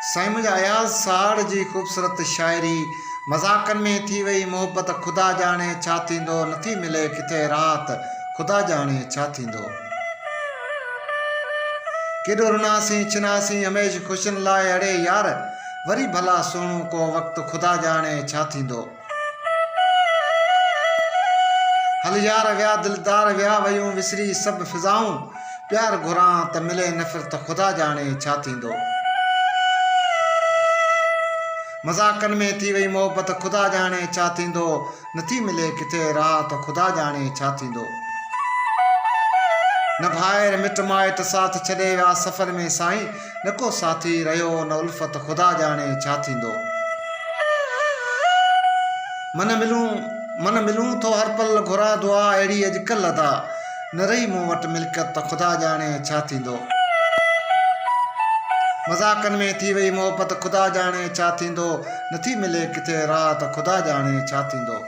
साईं मुझे अयाज़ साड़ जी ख़ूबसूरत शायरी मज़ाक़नि में थी वई मोहब्बत ख़ुदा जाने छा थींदो नथी मिले किथे राहत ख़ुदा जाने छा थींदो केॾो रुनासीं छिनासीं हमेशह ख़ुशियुनि लाइ अड़े यार वरी भला सुहिणो को वक़्तु ख़ुदा जाने छा थींदो हल यार विया दिलदार विया वयूं विसरी सभु फिज़ाऊं प्यार घुरां त मिले नफ़रत ख़ुदा जाने छा थींदो मज़ाक़नि में थी वई मोहब्बत ख़ुदा जाने छा थींदो नथी मिले किथे राहत ख़ुदा जाने छा थींदो न भाइर मिट माइट साथ छॾे विया सफ़र में साईं न को साथी रहियो न उल्फत ख़ुदा जाने छा थींदो मन मिलूं थो हर पल घुरा दुआ अहिड़ी अॼुकल्ह अदा न रही मूं वटि मिल्कियत त ख़ुदा जाने छा थींदो मज़ाक़नि में थी वई मोहब्बत ख़ुदा जाने छा थींदो नथी मिले किथे राहत ख़ुदा जाने छा थींदो।